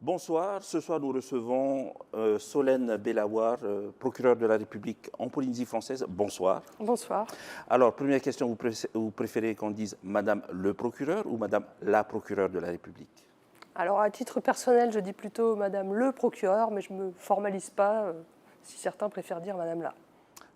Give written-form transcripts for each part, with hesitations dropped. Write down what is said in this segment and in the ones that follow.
Bonsoir, ce soir nous recevons Solène Bellawar, procureure de la République en Polynésie française. Bonsoir. Bonsoir. Alors, première question, vous préférez qu'on dise Madame le procureur ou Madame la procureure de la République? Alors, à titre personnel, je dis plutôt Madame le procureur, mais je ne me formalise pas si certains préfèrent dire Madame la.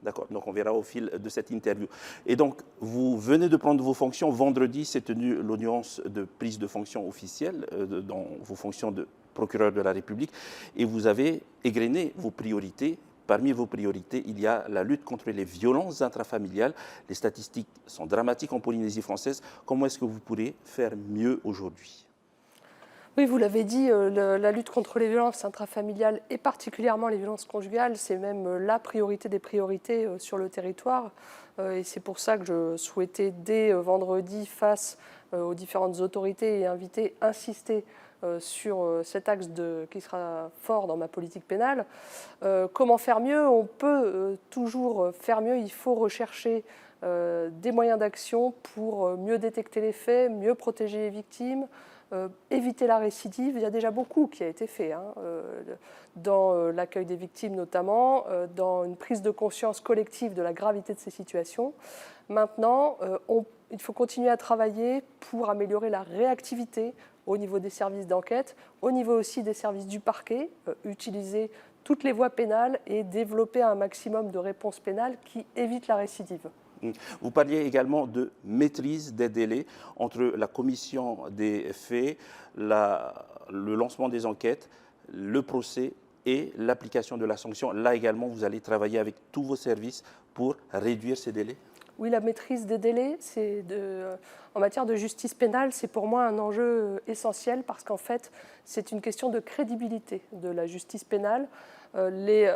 D'accord, donc on verra au fil de cette interview. Et donc, vous venez de prendre vos fonctions. Vendredi s'est tenue l'audience de prise de fonction officielle dans vos fonctions de procureur de la République. Et vous avez égrené vos priorités. Parmi vos priorités, il y a la lutte contre les violences intrafamiliales. Les statistiques sont dramatiques en Polynésie française. Comment est-ce que vous pourrez faire mieux aujourd'hui? Oui, vous l'avez dit, la lutte contre les violences intrafamiliales et particulièrement les violences conjugales, c'est même la priorité des priorités sur le territoire. Et c'est pour ça que je souhaitais dès vendredi, face aux différentes autorités et insister sur cet axe qui sera fort dans ma politique pénale. Comment faire mieux? On peut toujours faire mieux, il faut rechercher des moyens d'action pour mieux détecter les faits, mieux protéger les victimes, éviter la récidive. Il y a déjà beaucoup qui a été fait dans l'accueil des victimes notamment, dans une prise de conscience collective de la gravité de ces situations. Maintenant, il faut continuer à travailler pour améliorer la réactivité au niveau des services d'enquête, au niveau aussi des services du parquet, utiliser toutes les voies pénales et développer un maximum de réponses pénales qui évitent la récidive. Vous parliez également de maîtrise des délais entre la commission des faits, le lancement des enquêtes, le procès et l'application de la sanction. Là également, vous allez travailler avec tous vos services pour réduire ces délais? Oui, la maîtrise des délais, en matière de justice pénale, c'est pour moi un enjeu essentiel parce qu'en fait, c'est une question de crédibilité de la justice pénale. Les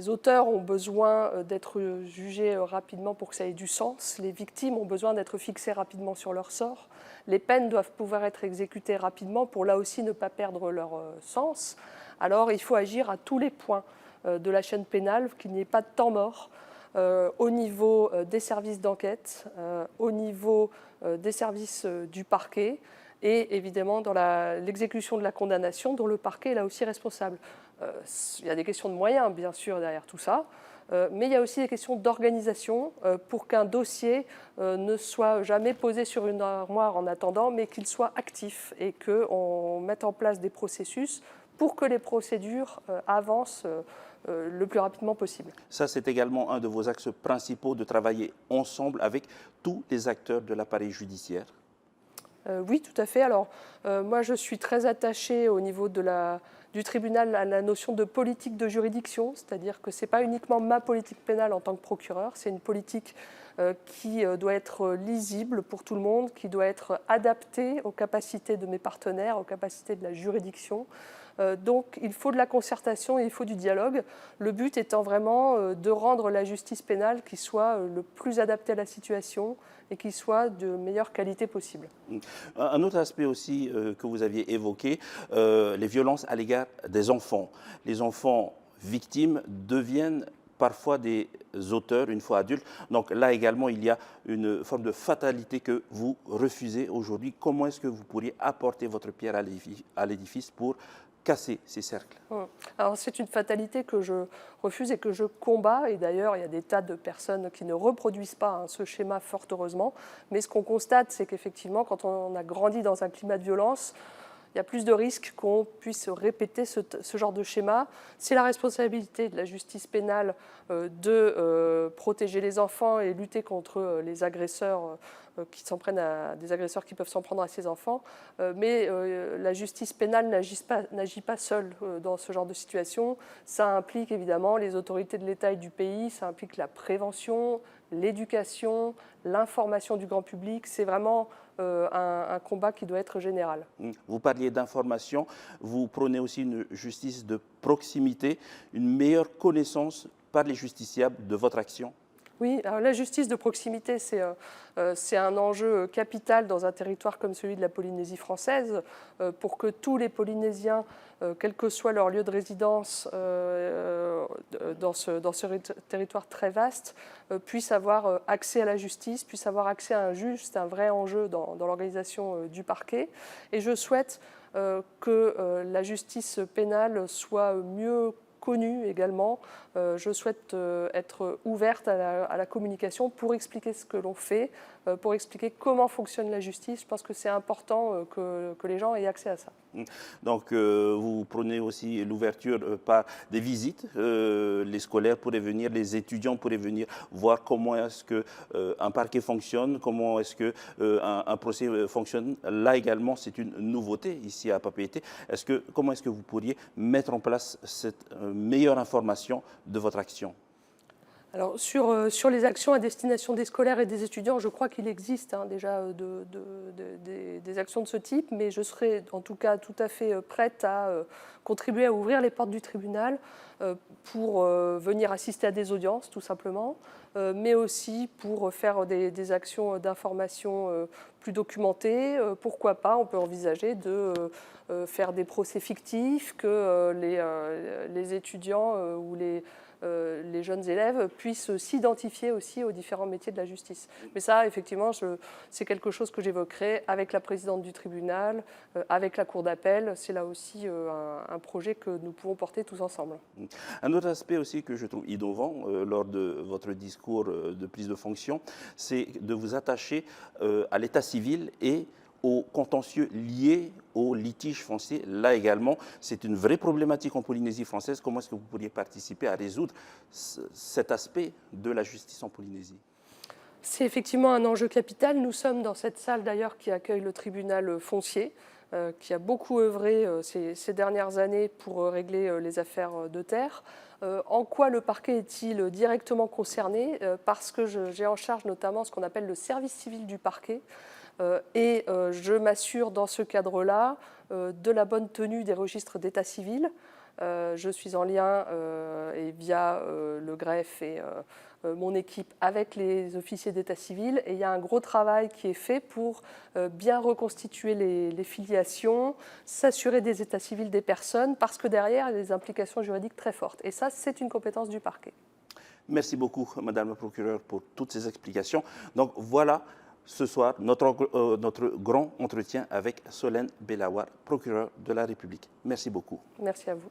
auteurs ont besoin d'être jugés rapidement pour que ça ait du sens. Les victimes ont besoin d'être fixées rapidement sur leur sort. Les peines doivent pouvoir être exécutées rapidement pour là aussi ne pas perdre leur sens. Alors il faut agir à tous les points de la chaîne pénale, qu'il n'y ait pas de temps mort au niveau des services d'enquête, au niveau des services du parquet et évidemment dans l'exécution de la condamnation dont le parquet est là aussi responsable. Il y a des questions de moyens, bien sûr, derrière tout ça, mais il y a aussi des questions d'organisation pour qu'un dossier ne soit jamais posé sur une armoire en attendant, mais qu'il soit actif et qu'on mette en place des processus pour que les procédures avancent le plus rapidement possible. Ça, c'est également un de vos axes principaux, de travailler ensemble avec tous les acteurs de l'appareil judiciaire. Oui, tout à fait. Alors, moi, je suis très attachée au niveau du tribunal à la notion de politique de juridiction, c'est-à-dire que ce n'est pas uniquement ma politique pénale en tant que procureur, c'est une politique qui doit être lisible pour tout le monde, qui doit être adaptée aux capacités de mes partenaires, aux capacités de la juridiction. Donc il faut de la concertation et il faut du dialogue. Le but étant vraiment de rendre la justice pénale qui soit le plus adaptée à la situation et qui soit de meilleure qualité possible. Un autre aspect aussi que vous aviez évoqué, les violences à l'égard des enfants. Les enfants victimes deviennent parfois des auteurs une fois adultes. Donc là également, il y a une forme de fatalité que vous refusez aujourd'hui. Comment est-ce que vous pourriez apporter votre pierre à l'édifice pour casser ces cercles? Alors c'est une fatalité que je refuse et que je combats. Et d'ailleurs, il y a des tas de personnes qui ne reproduisent pas ce schéma, fort heureusement. Mais ce qu'on constate, c'est qu'effectivement, quand on a grandi dans un climat de violence, il y a plus de risques qu'on puisse répéter ce genre de schéma. C'est la responsabilité de la justice pénale de protéger les enfants et lutter contre les agresseurs qui s'en prennent à des agresseurs qui peuvent s'en prendre à ces enfants. Mais la justice pénale n'agit pas seule dans ce genre de situation. Ça implique évidemment les autorités de l'État et du pays, ça implique la prévention, l'éducation, l'information du grand public. C'est vraiment un combat qui doit être général. Vous parliez d'information, vous prônez aussi une justice de proximité, une meilleure connaissance par les justiciables de votre action? Oui, alors la justice de proximité, c'est un enjeu capital dans un territoire comme celui de la Polynésie française, pour que tous les Polynésiens, quel que soit leur lieu de résidence dans ce territoire très vaste, puissent avoir accès à la justice, puissent avoir accès à un juge. C'est un vrai enjeu dans l'organisation du parquet. Et je souhaite que la justice pénale soit mieux connue également. Je souhaite être ouverte à la communication pour expliquer ce que l'on fait, pour expliquer comment fonctionne la justice. Je pense que c'est important que les gens aient accès à ça. Donc, vous prenez aussi l'ouverture par des visites. Les scolaires pourraient venir, les étudiants pourraient venir voir comment est-ce qu'un parquet fonctionne, comment est-ce qu'un procès fonctionne. Là également, c'est une nouveauté ici à Papeete. Comment est-ce que vous pourriez mettre en place cette meilleure information de votre action? Alors, sur les actions à destination des scolaires et des étudiants, je crois qu'il existe déjà des actions de ce type, mais je serai en tout cas tout à fait prête à contribuer à ouvrir les portes du tribunal pour venir assister à des audiences, tout simplement, mais aussi pour faire des actions d'information plus documentées. Pourquoi pas, on peut envisager de faire des procès fictifs, que les étudiants ou les jeunes élèves puissent s'identifier aussi aux différents métiers de la justice. Mais ça, effectivement, c'est quelque chose que j'évoquerai avec la présidente du tribunal, avec la cour d'appel. C'est là aussi un projet que nous pouvons porter tous ensemble. Un autre aspect aussi que je trouve innovant lors de votre discours de prise de fonction, c'est de vous attacher à l'état civil et aux contentieux liés aux litiges fonciers. Là également, c'est une vraie problématique en Polynésie française. Comment est-ce que vous pourriez participer à résoudre cet aspect de la justice en Polynésie? C'est effectivement un enjeu capital. Nous sommes dans cette salle d'ailleurs qui accueille le tribunal foncier, qui a beaucoup œuvré ces dernières années pour régler les affaires de terre. En quoi le parquet est-il directement concerné? Parce que j'ai en charge notamment ce qu'on appelle le service civil du parquet. Et je m'assure dans ce cadre-là de la bonne tenue des registres d'état civil. Je suis en lien et via le greffe et mon équipe avec les officiers d'état civil. Et il y a un gros travail qui est fait pour bien reconstituer les filiations, s'assurer des états civils des personnes, parce que derrière, il y a des implications juridiques très fortes. Et ça, c'est une compétence du parquet. Merci beaucoup, Madame la procureure, pour toutes ces explications. Donc voilà, ce soir, notre grand entretien avec Solène Bellawar, procureure de la République. Merci beaucoup. Merci à vous.